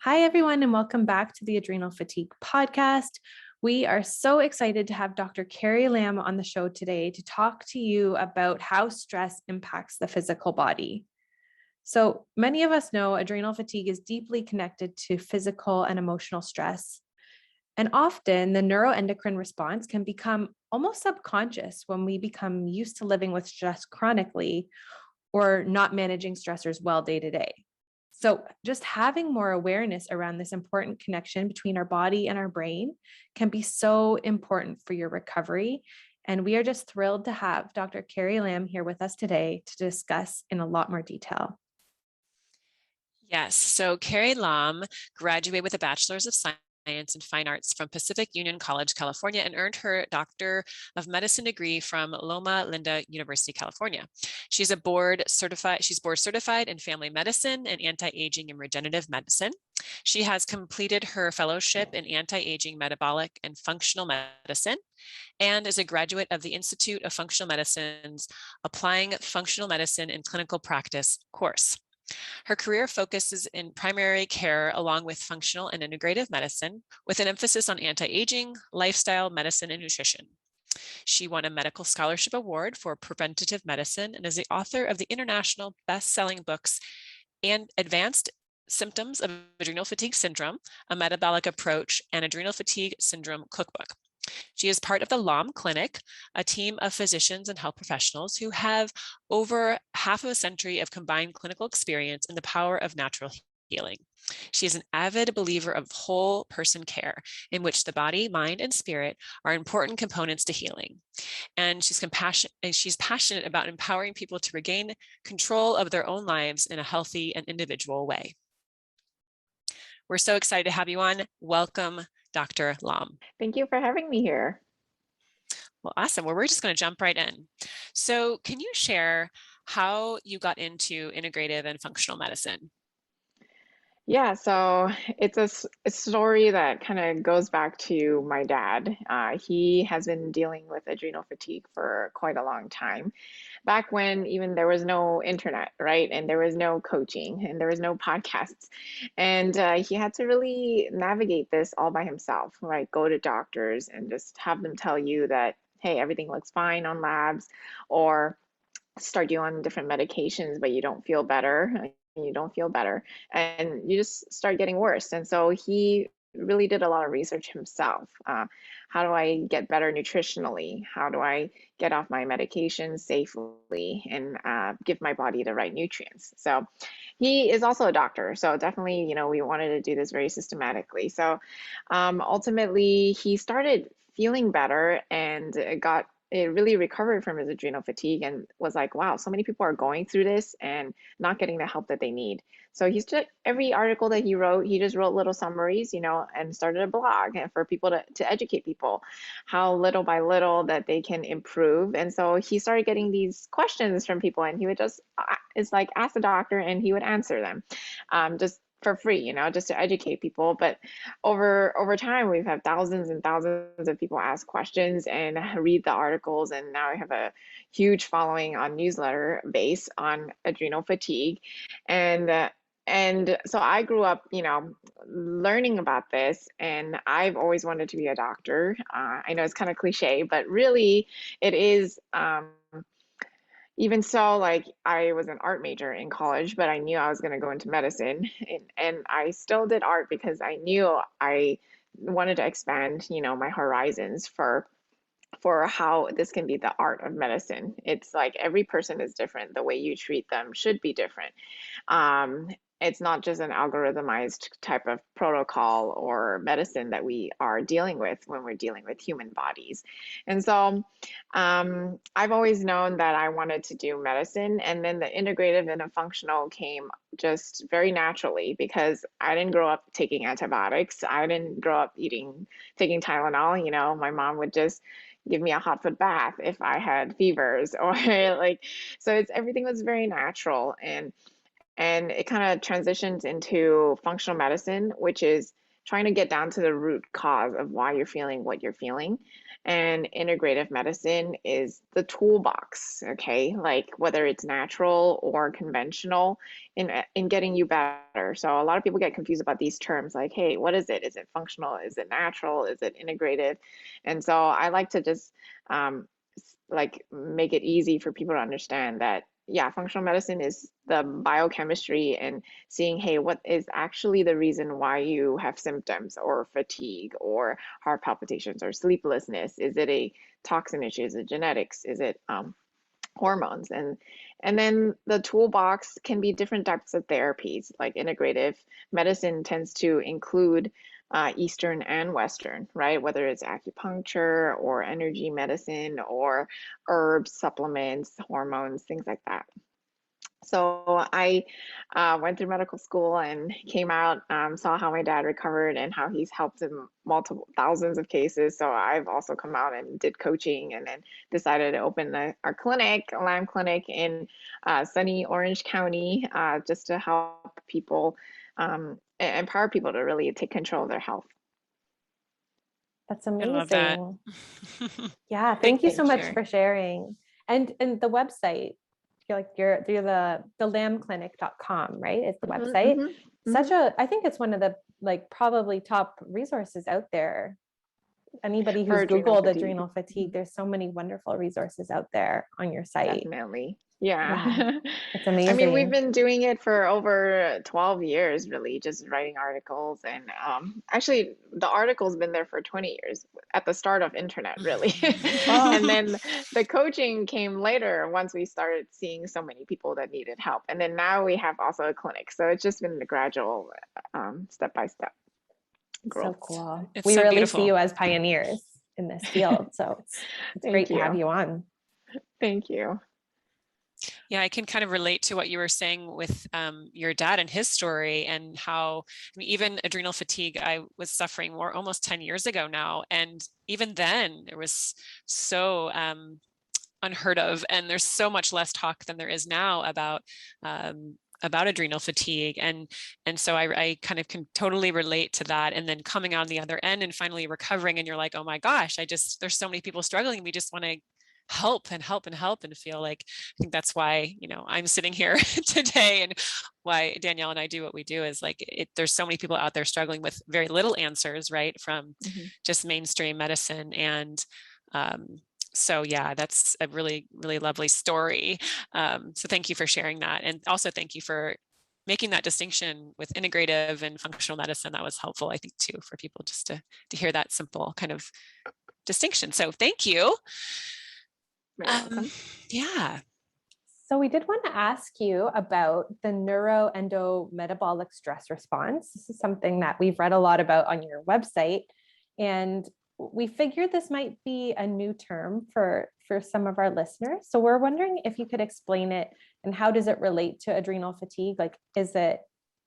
Hi, everyone, and welcome back to the Adrenal Fatigue Podcast. We are so excited to have Dr. Carrie Lam on the show today to talk to you about how stress impacts the physical body. So many of us know adrenal fatigue is deeply connected to physical and emotional stress. And often the neuroendocrine response can become almost subconscious when we become used to living with stress chronically or not managing stressors well day to day. So just having more awareness around this important connection between our body and our brain can be so important for your recovery. And we are just thrilled to have Dr. Carrie Lam here with us today to discuss in a lot more detail. Yes, so Carrie Lam graduated with a Bachelor's of Science in Fine Arts from Pacific Union College, California, and earned her Doctor of Medicine degree from Loma Linda University, California. She's board certified in family medicine and anti-aging and regenerative medicine. She has completed her fellowship in anti-aging, metabolic, and functional medicine, and is a graduate of the Institute of Functional Medicine's Applying Functional Medicine in Clinical Practice course. Her career focuses in primary care along with functional and integrative medicine, with an emphasis on anti-aging, lifestyle, medicine, and nutrition. She won a medical scholarship award for preventative medicine and is the author of the international best-selling books and Advanced Symptoms of Adrenal Fatigue Syndrome, a Metabolic Approach, and Adrenal Fatigue Syndrome Cookbook. She is part of the Lam Clinic, a team of physicians and health professionals who have over half of a century of combined clinical experience in the power of natural healing. She is an avid believer of whole person care, in which the body, mind, and spirit are important components to healing. And she's passionate about empowering people to regain control of their own lives in a healthy and individual way. We're so excited to have you on. Welcome, Dr. Lam. Thank you for having me here. Well, awesome. Well, we're just going to jump right in. So can you share how you got into integrative and functional medicine? Yeah, so it's a story that kind of goes back to my dad. He has been dealing with adrenal fatigue for quite a long time. Back when even there was no internet, right? And there was no coaching and there was no podcasts. And he had to really navigate this all by himself, right? Go to doctors and just have them tell you that, hey, everything looks fine on labs, or start you on different medications, but you don't feel better. You don't feel better, and you just start getting worse. And so he really did a lot of research himself. How do I get better nutritionally? How do I get off my medication safely and give my body the right nutrients? So he is also a doctor. So definitely, we wanted to do this very systematically. So ultimately, he started feeling better and it really recovered from his adrenal fatigue and was like, wow, so many people are going through this and not getting the help that they need. So he's just every article that he wrote, he just wrote little summaries, and started a blog and for people to educate people how little by little that they can improve. And so he started getting these questions from people, and he would just, it's like, ask the doctor and he would answer them, just for free, just to educate people. But over time, we've had thousands and thousands of people ask questions and read the articles, and now I have a huge following on newsletter base on adrenal fatigue. And so I grew up, learning about this, and I've always wanted to be a doctor. I know it's kind of cliche, but really it is. Even so, like, I was an art major in college, but I knew I was going to go into medicine, and I still did art because I knew I wanted to expand, my horizons for how this can be the art of medicine. It's like every person is different. The way you treat them should be different. It's not just an algorithmized type of protocol or medicine that we are dealing with when we're dealing with human bodies. And so I've always known that I wanted to do medicine, and then the integrative and the functional came just very naturally because I didn't grow up taking antibiotics. I didn't grow up taking Tylenol. My mom would just give me a hot foot bath if I had fevers or so everything was very natural, and it kind of transitions into functional medicine, which is trying to get down to the root cause of why you're feeling what you're feeling. And integrative medicine is the toolbox, okay? Like whether it's natural or conventional in getting you better. So a lot of people get confused about these terms like, hey, what is it? Is it functional? Is it natural? Is it integrative? And so I like to just like make it easy for people to understand that yeah, functional medicine is the biochemistry and seeing, hey, what is actually the reason why you have symptoms or fatigue or heart palpitations or sleeplessness? Is it a toxin issue? Is it genetics? Is it hormones? And then the toolbox can be different types of therapies. Like integrative medicine tends to include Eastern and Western, right? Whether it's acupuncture or energy medicine or herbs, supplements, hormones, things like that. So I went through medical school and came out, saw how my dad recovered and how he's helped in multiple thousands of cases. So I've also come out and did coaching and then decided to open our clinic, a Lam clinic in sunny Orange County, just to help people, empower people to really take control of their health. That's I love that. amazing. Yeah, thank you so Thank much you. for sharing. And the website, you're the lamclinic.com, right? It's the website. Such a, I think it's one of the like probably top resources out there. Anybody who's For adrenal Googled fatigue. adrenal fatigue, there's so many wonderful resources out there on your site. Definitely. Yeah, Yeah. it's I mean, we've amazing. been doing it for over 12 years, really, just writing articles. And actually, the article's been there for 20 years at the start of internet, really. And then the coaching came later once we started seeing so many people that needed help. And then now we have also a clinic. So it's just been the gradual step-by-step So growth. cool. It's We so really beautiful. see you as pioneers in this field. So it's great Thank to have you. you on. Thank you. Yeah, I can kind of relate to what you were saying with your dad and his story and how, I mean, even adrenal fatigue, I was suffering more almost 10 years ago now. And even then it was so unheard of. And there's so much less talk than there is now about adrenal fatigue. And so I kind of can totally relate to that. And then coming on the other end and finally recovering and you're like, oh my gosh, there's so many people struggling. We just want to help and help and help and feel like, I think that's why, I'm sitting here today and why Danielle and I do what we do is like, there's so many people out there struggling with very little answers, right? From just mainstream medicine. And so yeah, that's a really, really lovely story. So thank you for sharing that. And also thank you for making that distinction with integrative and functional medicine. That was helpful, I think, too, for people just to hear that simple kind of distinction. So thank you. Yeah. So we did want to ask you about the neuroendometabolic stress response. This is something that we've read a lot about on your website. And we figured this might be a new term for some of our listeners. So we're wondering if you could explain it and how does it relate to adrenal fatigue? Like, is it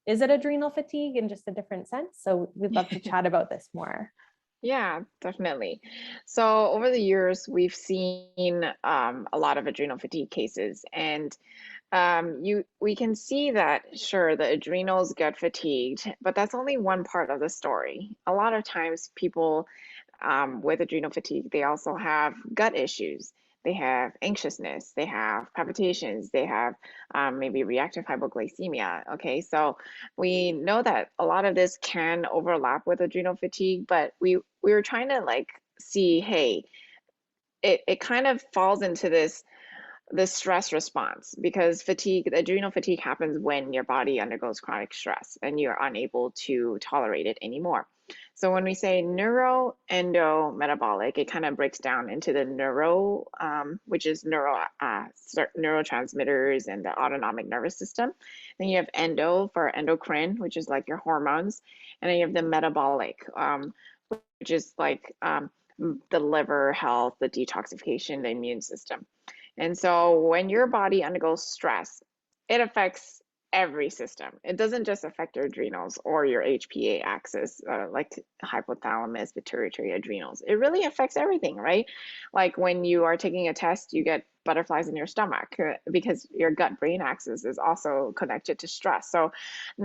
adrenal fatigue in just a different sense? So we'd love to chat about this more. Yeah, definitely. So over the years, we've seen a lot of adrenal fatigue cases, and we can see that sure the adrenals get fatigued, but that's only one part of the story. A lot of times, people with adrenal fatigue, they also have gut issues. They have anxiousness, they have palpitations, they have maybe reactive hypoglycemia. Okay, so we know that a lot of this can overlap with adrenal fatigue, but we were trying to like see, hey, it kind of falls into this stress response because adrenal fatigue happens when your body undergoes chronic stress and you're unable to tolerate it anymore. So when we say neuroendometabolic, it kind of breaks down into the neuro, which is neurotransmitters and the autonomic nervous system. Then you have endo for endocrine, which is like your hormones. And then you have the metabolic, which is like the liver health, the detoxification, the immune system. And so when your body undergoes stress, it affects every system. It doesn't just affect your adrenals or your HPA axis, like hypothalamus, pituitary, adrenals. It really affects everything, right? Like when you are taking a test, you get butterflies in your stomach because your gut-brain axis is also connected to stress. So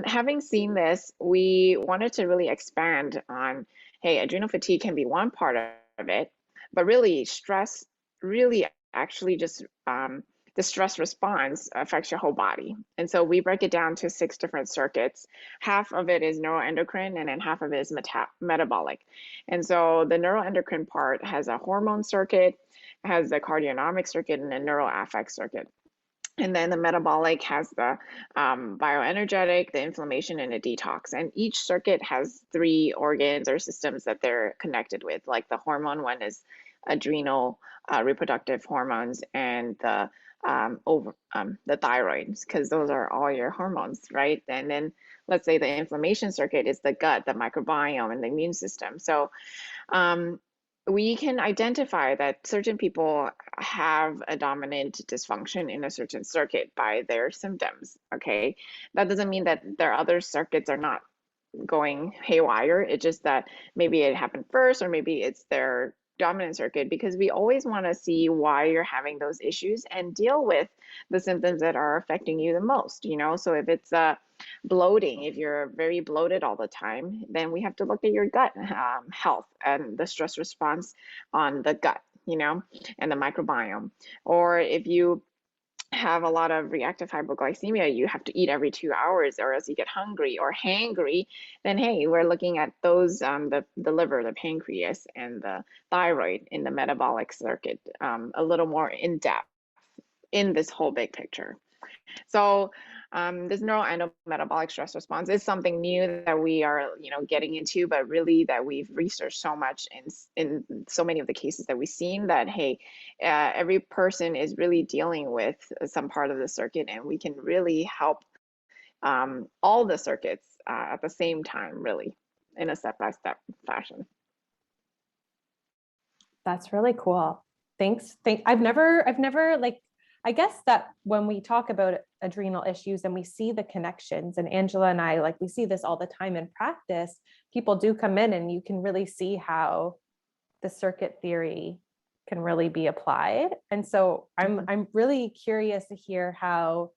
having seen this, we wanted to really expand on, hey, adrenal fatigue can be one part of it, but really stress really actually just the stress response affects your whole body. And so we break it down to 6 different circuits. Half of it is neuroendocrine, and then half of it is metabolic. And so the neuroendocrine part has a hormone circuit, has the cardionomic circuit, and a neuroaffect circuit. And then the metabolic has the bioenergetic, the inflammation, and the detox. And each circuit has 3 organs or systems that they're connected with. Like the hormone one is adrenal, reproductive hormones, and the thyroid, because those are all your hormones, right? And then let's say the inflammation circuit is the gut, the microbiome, and the immune system. So we can identify that certain people have a dominant dysfunction in a certain circuit by their symptoms. Okay, that doesn't mean that their other circuits are not going haywire. It's just that maybe it happened first, or maybe it's their dominant circuit, because we always want to see why you're having those issues and deal with the symptoms that are affecting you the most, you know. So if it's bloating, if you're very bloated all the time, then we have to look at your gut health and the stress response on the gut, you know, and the microbiome. Or if you have a lot of reactive hypoglycemia, you have to eat every 2 hours or else you get hungry or hangry, then hey, we're looking at those, the liver, the pancreas, and the thyroid in the metabolic circuit a little more in depth in this whole big picture. So this neuroendometabolic stress response is something new that we are, you know, getting into, but really that we've researched so much in so many of the cases that we've seen that, hey, every person is really dealing with some part of the circuit, and we can really help all the circuits at the same time, really, in a step-by-step fashion. That's really cool. Thanks. I've never like, I guess that when we talk about adrenal issues and we see the connections, and Angela and I, like, we see this all the time in practice, people do come in and you can really see how the circuit theory can really be applied. And so I'm really curious to hear how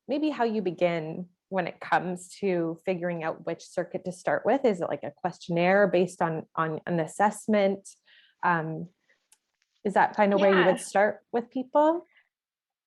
you begin when it comes to figuring out which circuit to start with. Is it like a questionnaire based on an assessment? Is that kind of where you would start with people?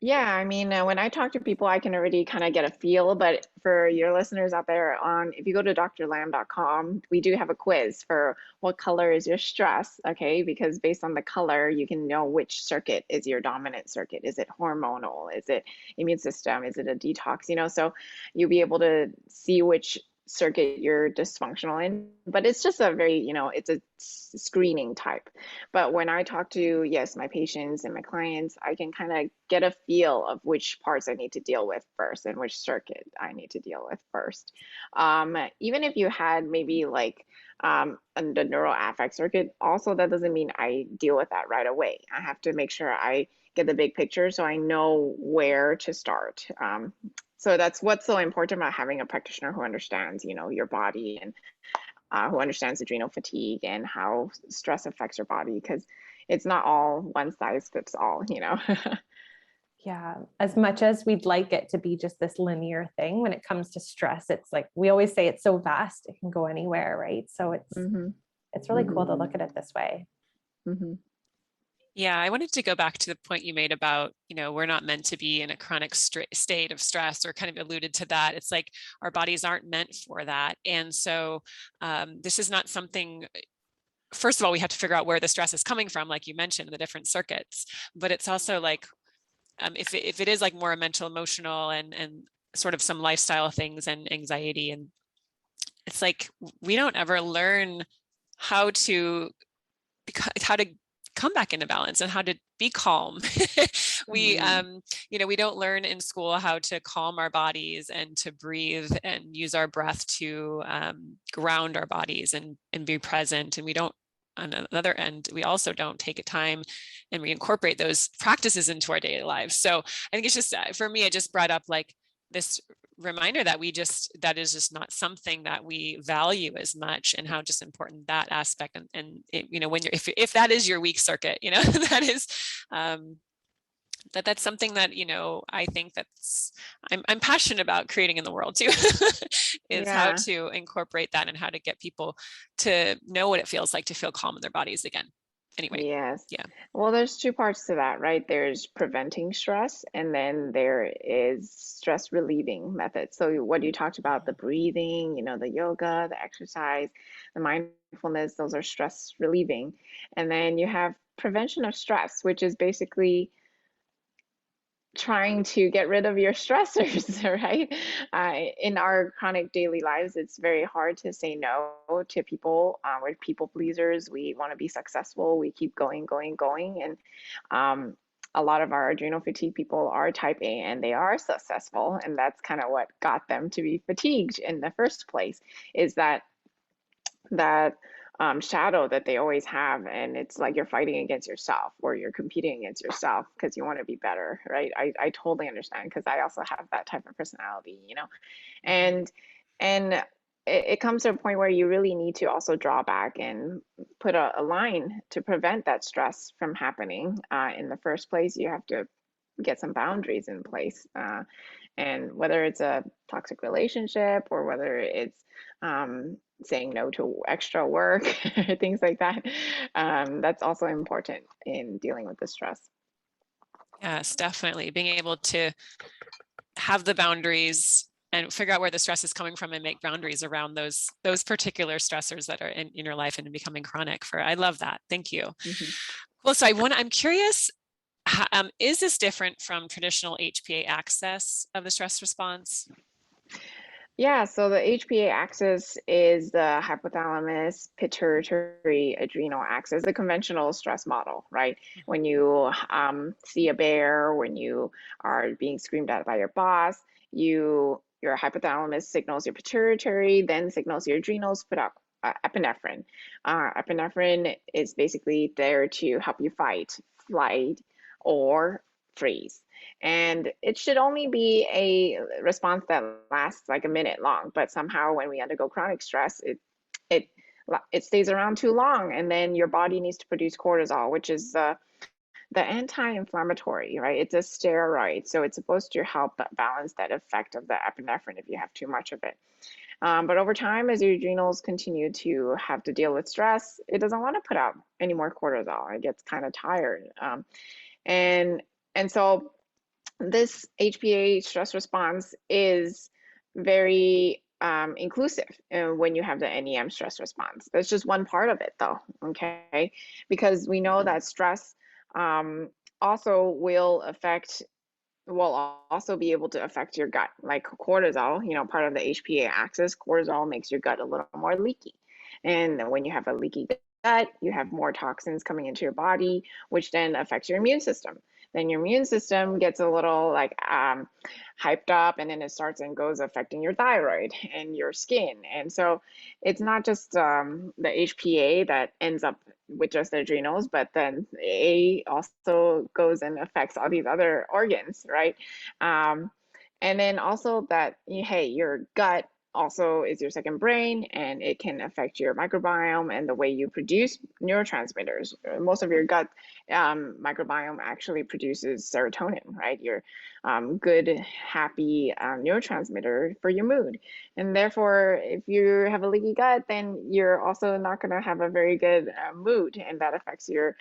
Yeah, I mean, when I talk to people, I can already kind of get a feel, but for your listeners out there, if you go to drlam.com, we do have a quiz for what color is your stress, okay? Because based on the color, you can know which circuit is your dominant circuit. Is it hormonal? Is it immune system? Is it a detox? You know, so you'll be able to see which circuit you're dysfunctional in, but it's just a very, you know, it's a screening type. But when I talk to, yes, my patients and my clients, I can kind of get a feel of which parts I need to deal with first and which circuit I need to deal with first. Even if you had maybe like the neuroaffect circuit, also that doesn't mean I deal with that right away. I have to make sure I get the big picture so I know where to start. So that's what's so important about having a practitioner who understands, you know, your body, and who understands adrenal fatigue and how stress affects your body, because it's not all one size fits all, you know. Yeah, as much as we'd like it to be just this linear thing, when it comes to stress, it's like we always say it's so vast, it can go anywhere, right? So it's really cool to look at it this way. Yeah, I wanted to go back to the point you made about, you know, we're not meant to be in a chronic state of stress, or kind of alluded to that. It's like our bodies aren't meant for that. And so this is not something, first of all, we have to figure out where the stress is coming from, like you mentioned, the different circuits. But it's also like, if it is like more mental, emotional, and sort of some lifestyle things and anxiety, and it's like we don't ever learn how to come back into balance and how to be calm. We you know, we don't learn in school how to calm our bodies and to breathe and use our breath to ground our bodies and be present. And we don't, on another end, we also don't take a time and we incorporate those practices into our daily lives. So I think it's just, for me, it just brought up like this reminder that that is just not something that we value as much, and how just important that aspect. And it, when you're, if that is your weak circuit, that is, that's something that, I think I'm passionate about creating in the world too, is how Yeah. to incorporate that and how to get people to know what it feels like to feel calm in their bodies again. Anyway, Yes. yeah. Well, there's two parts to that, right? There's preventing stress, and then there is stress relieving methods. So what you talked about, the breathing, the yoga, the exercise, the mindfulness, those are stress relieving. And then you have prevention of stress, which is basically trying to get rid of your stressors, right? In our chronic daily lives, it's very hard to say no to people. We're people pleasers. We want to be successful. We keep going, going, going. And a lot of our adrenal fatigue people are type A and they are successful. And that's kind of what got them to be fatigued in the first place, is that shadow that they always have, and it's like you're fighting against yourself, or you're competing against yourself because you want to be better, right? I totally understand, because I also have that type of personality, and it comes to a point where you really need to also draw back and put a line to prevent that stress from happening. In the first place, you have to get some boundaries in place, and whether it's a toxic relationship, or whether it's saying no to extra work, things like that. That's also important in dealing with the stress. Yes, definitely. Being able to have the boundaries and figure out where the stress is coming from, and make boundaries around those particular stressors that are in your life and becoming chronic. I love that. Thank you. Mm-hmm. Well, so I'm curious, is this different from traditional HPA axis of the stress response? Yeah, so the HPA axis is the hypothalamus pituitary adrenal axis, the conventional stress model, right? When you see a bear, when you are being screamed at by your boss, your hypothalamus signals your pituitary, then signals your adrenals, put out epinephrine. Epinephrine is basically there to help you fight, flight, or freeze. And it should only be a response that lasts like a minute long, but somehow when we undergo chronic stress, it it stays around too long, and then your body needs to produce cortisol, which is the anti-inflammatory, right? It's a steroid, so it's supposed to help balance that effect of the epinephrine if you have too much of it. But over time, as your adrenals continue to have to deal with stress, it doesn't want to put out any more cortisol. It gets kind of tired, and so this HPA stress response is very inclusive when you have the NEM stress response. That's just one part of it, though, okay? Because we know that stress also will also be able to affect your gut, like cortisol, part of the HPA axis. Cortisol makes your gut a little more leaky. And when you have a leaky gut, you have more toxins coming into your body, which then affects your immune system. Then your immune system gets a little like hyped up, and then it starts and goes affecting your thyroid and your skin. And so it's not just the HPA that ends up with just the adrenals, but then A also goes and affects all these other organs, right? And then also that, hey, your gut also is your second brain, and it can affect your microbiome and the way you produce neurotransmitters. Most of your gut microbiome actually produces serotonin, right? Your good, happy neurotransmitter for your mood. And therefore, if you have a leaky gut, then you're also not going to have a very good mood, and that affects your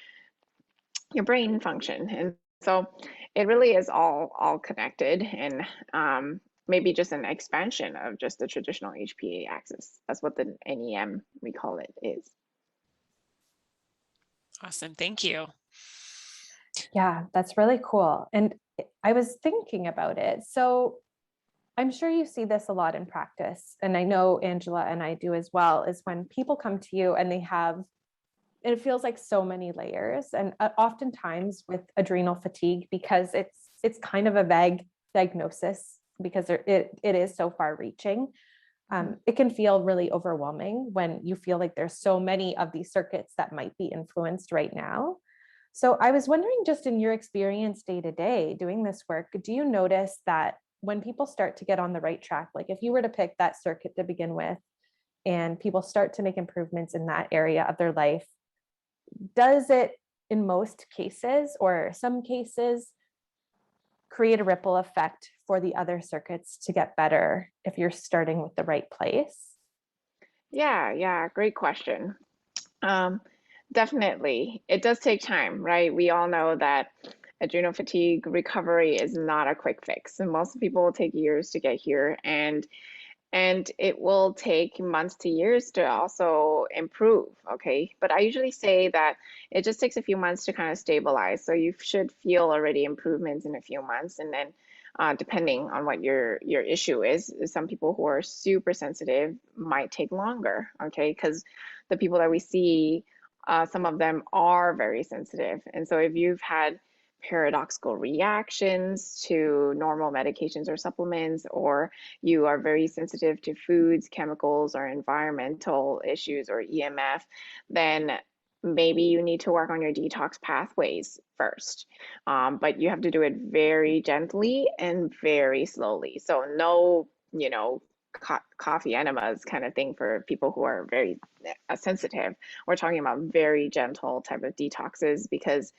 brain function. And so it really is all connected, and maybe just an expansion of just the traditional HPA axis. That's what the NEM, we call it, is. Awesome. Thank you. Yeah, that's really cool. And I was thinking about it. So I'm sure you see this a lot in practice, and I know Angela and I do as well, is when people come to you and it feels like so many layers. And oftentimes with adrenal fatigue, because it's kind of a vague diagnosis, because it is so far reaching, it can feel really overwhelming when you feel like there's so many of these circuits that might be influenced right now. So I was wondering, just in your experience day to day doing this work, do you notice that when people start to get on the right track, like if you were to pick that circuit to begin with and people start to make improvements in that area of their life, does it in most cases or some cases create a ripple effect for the other circuits to get better if you're starting with the right place? Yeah, great question. Um, Definitely. It does take time, right? We all know that adrenal fatigue recovery is not a quick fix. And most people will take years to get here, and it will take months to years to also improve, okay? But I usually say that it just takes a few months to kind of stabilize. So you should feel already improvements in a few months, and then depending on what your issue is, some people who are super sensitive might take longer, okay? Because the people that we see, some of them are very sensitive. And so if you've had paradoxical reactions to normal medications or supplements, or you are very sensitive to foods, chemicals, or environmental issues or EMF, then maybe you need to work on your detox pathways first. But you have to do it very gently and very slowly. So no, coffee enemas kind of thing for people who are very sensitive. We're talking about very gentle type of detoxes because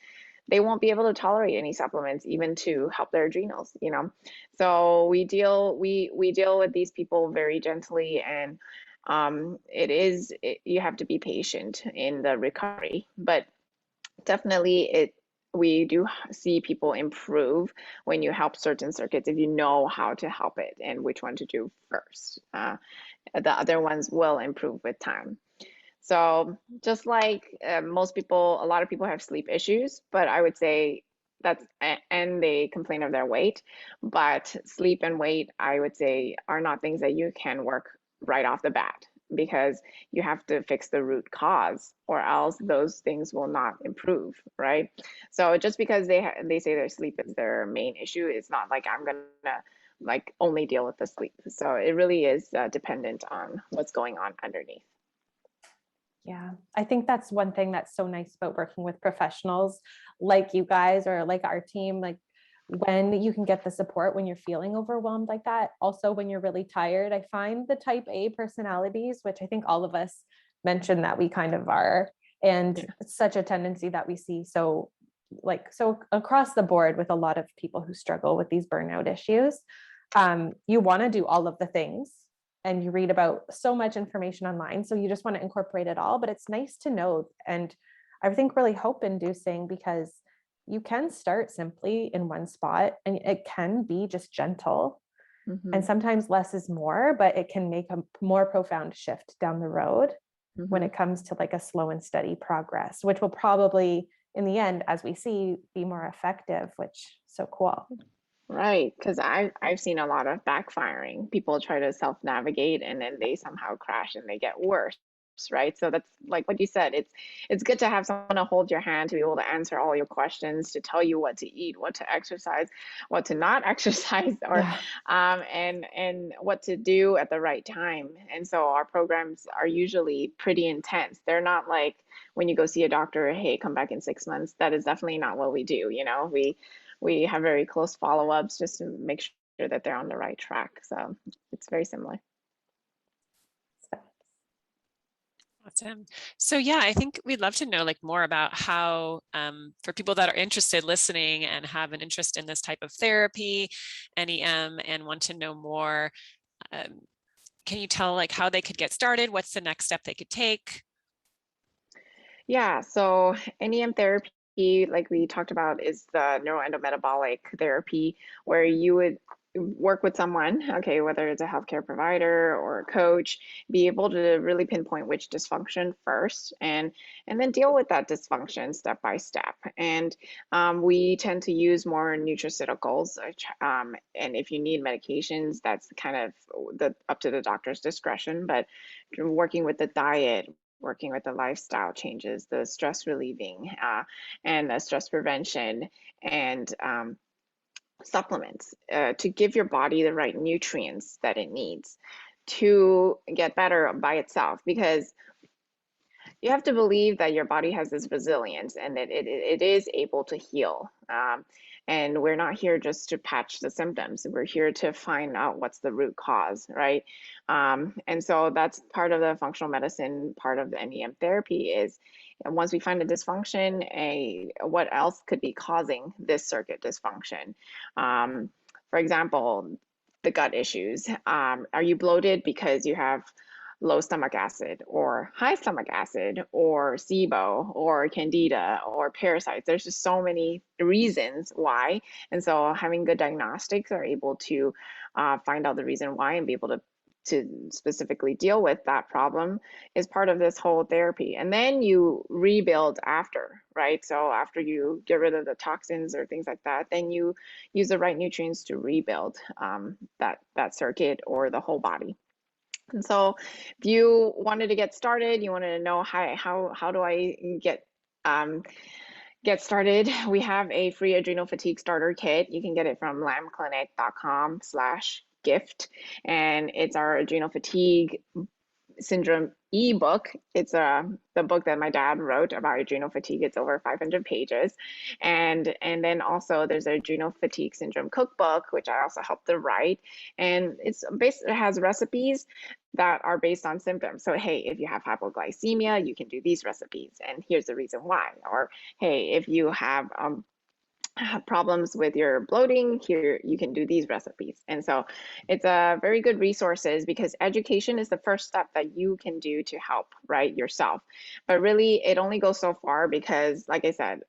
they won't be able to tolerate any supplements even to help their adrenals. So we deal with these people very gently, and you have to be patient in the recovery, but definitely we do see people improve when you help certain circuits if you know how to help it and which one to do first. The other ones will improve with time. So just like most people, a lot of people have sleep issues, but I would say and they complain of their weight, but sleep and weight, I would say, are not things that you can work right off the bat, because you have to fix the root cause or else those things will not improve, right? So just because they say their sleep is their main issue, it's not like I'm gonna like only deal with the sleep. So it really is dependent on what's going on underneath. Yeah, I think that's one thing that's so nice about working with professionals like you guys or like our team, like when you can get the support when you're feeling overwhelmed like that. Also, when you're really tired, I find the type A personalities, which I think all of us mentioned that we kind of are, and it's such a tendency that we see. So across the board with a lot of people who struggle with these burnout issues, you want to do all of the things and you read about so much information online. So you just want to incorporate it all, but it's nice to know. And I think really hope inducing, because you can start simply in one spot and it can be just gentle. Mm-hmm. And sometimes less is more, but it can make a more profound shift down the road when it comes to like a slow and steady progress, which will probably in the end, as we see, be more effective, which is so cool. Right, because I've seen a lot of backfiring. People try to self-navigate and then they somehow crash and they get worse, right? So that's like what you said. It's good to have someone to hold your hand, to be able to answer all your questions, to tell you what to eat, what to exercise, what to not exercise, or and what to do at the right time. And so our programs are usually pretty intense. They're not like when you go see a doctor, hey, come back in 6 months. That is definitely not what we do. We have very close follow-ups just to make sure that they're on the right track. So it's very similar. Awesome. So yeah, I think we'd love to know like more about how, for people that are interested listening and have an interest in this type of therapy, NEM, and want to know more, can you tell like how they could get started? What's the next step they could take? Yeah, so NEM therapy, like we talked about, is the neuroendometabolic therapy where you would work with someone, okay, whether it's a healthcare provider or a coach, be able to really pinpoint which dysfunction first, and then deal with that dysfunction step by step. And we tend to use more nutraceuticals, and if you need medications, that's kind of up to the doctor's discretion. But working with the diet, working with the lifestyle changes, the stress relieving, and the stress prevention, and supplements to give your body the right nutrients that it needs to get better by itself. Because you have to believe that your body has this resilience and that it is able to heal. And we're not here just to patch the symptoms. We're here to find out what's the root cause, right? And so that's part of the functional medicine, part of the NEM therapy is, and once we find a dysfunction, what else could be causing this circuit dysfunction? For example, the gut issues. Are you bloated because you have low stomach acid or high stomach acid or SIBO or candida or parasites? There's just so many reasons why. And so having good diagnostics are able to find out the reason why and be able to specifically deal with that problem is part of this whole therapy. And then you rebuild after, right? So after you get rid of the toxins or things like that, then you use the right nutrients to rebuild that circuit or the whole body. And so if you wanted to get started, you wanted to know how do I get started, we have a free adrenal fatigue starter kit. You can get it from lamclinic.com/gift, and it's our adrenal fatigue syndrome ebook. It's the book that my dad wrote about adrenal fatigue. It's over 500 pages. And then also there's an adrenal fatigue syndrome cookbook, which I also helped to write. And it has recipes that are based on symptoms. So, hey, if you have hypoglycemia, you can do these recipes, and here's the reason why. Or, hey, if you have problems with your bloating, here you can do these recipes. And so it's a very good resources, because education is the first step that you can do to help, right, yourself. But really it only goes so far, because like I said,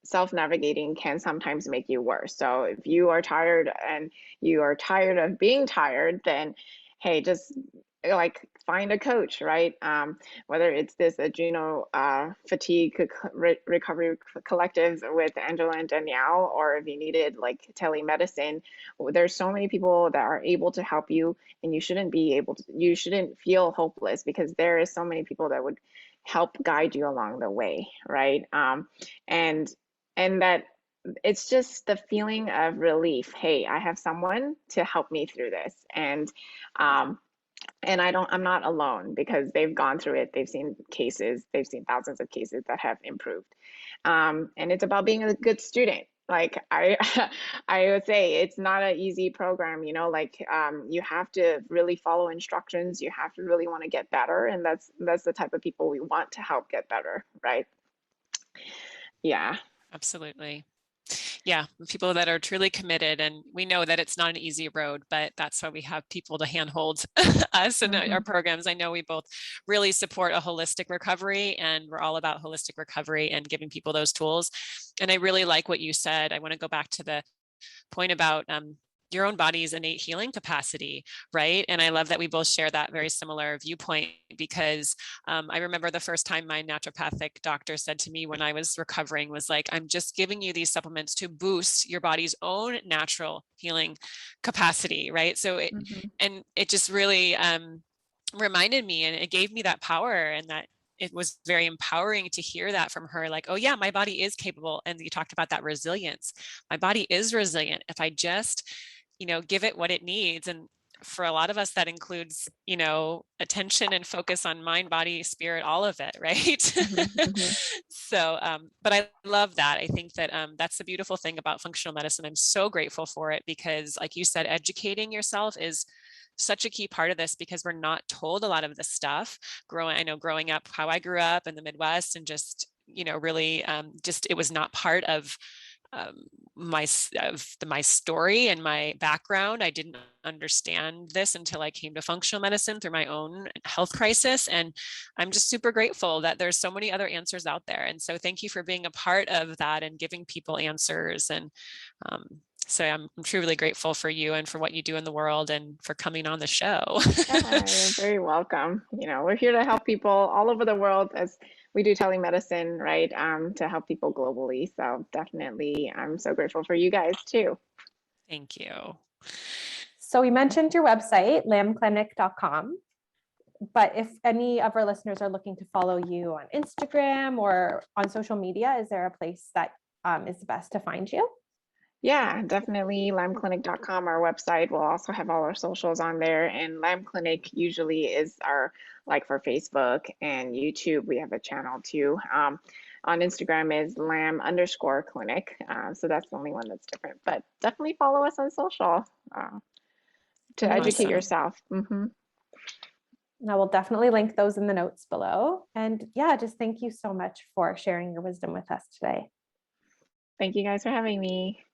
self-navigating can sometimes make you worse. So if you are tired and you are tired of being tired, then hey, just like find a coach, right? Whether it's this adrenal fatigue recovery collectives with Angela and Danielle, or if you needed like telemedicine, there's so many people that are able to help you, and you shouldn't feel hopeless, because there is so many people that would help guide you along the way, right? And that it's just the feeling of relief. Hey, I have someone to help me through this. And I'm not alone, because they've gone through it. They've seen thousands of cases that have improved. And it's about being a good student. Like I would say it's not an easy program, like you have to really follow instructions. You have to really want to get better. And that's the type of people we want to help get better, right? Yeah. Absolutely. Yeah, people that are truly committed, and we know that it's not an easy road, but that's why we have people to handhold us in our programs. I know we both really support a holistic recovery, and we're all about holistic recovery and giving people those tools. And I really like what you said. I want to go back to the point about your own body's innate healing capacity, right? And I love that we both share that very similar viewpoint, because I remember the first time my naturopathic doctor said to me when I was recovering was like, I'm just giving you these supplements to boost your body's own natural healing capacity, right? So it just really reminded me, and it gave me that power, and that it was very empowering to hear that from her, like, oh yeah, my body is capable. And you talked about that resilience. My body is resilient if I just, give it what it needs. And for a lot of us, that includes, attention and focus on mind, body, spirit, all of it, right? So, but I love that. I think that that's the beautiful thing about functional medicine. I'm so grateful for it, because like you said, educating yourself is such a key part of this, because we're not told a lot of this stuff. Growing up, how I grew up in the Midwest, and just, really just, it was not part of my story and my background. I didn't understand this until I came to functional medicine through my own health crisis. And I'm just super grateful that there's so many other answers out there. And so thank you for being a part of that and giving people answers. And so I'm truly grateful for you and for what you do in the world, and for coming on the show. Yeah, you're very welcome. We're here to help people all over the world, as we do telemedicine, right? To help people globally. So definitely, I'm so grateful for you guys too. Thank you. So we mentioned your website, lamclinic.com. But if any of our listeners are looking to follow you on Instagram or on social media, is there a place that is best to find you? Yeah, definitely lamclinic.com, our website. We'll also have all our socials on there. And Lam Clinic usually is our, like for Facebook and YouTube, we have a channel too. on Instagram is lam_clinic. So that's the only one that's different, but definitely follow us on social to educate Awesome. yourself. Now we'll definitely link those in the notes below. And yeah, just thank you so much for sharing your wisdom with us today. Thank you guys for having me.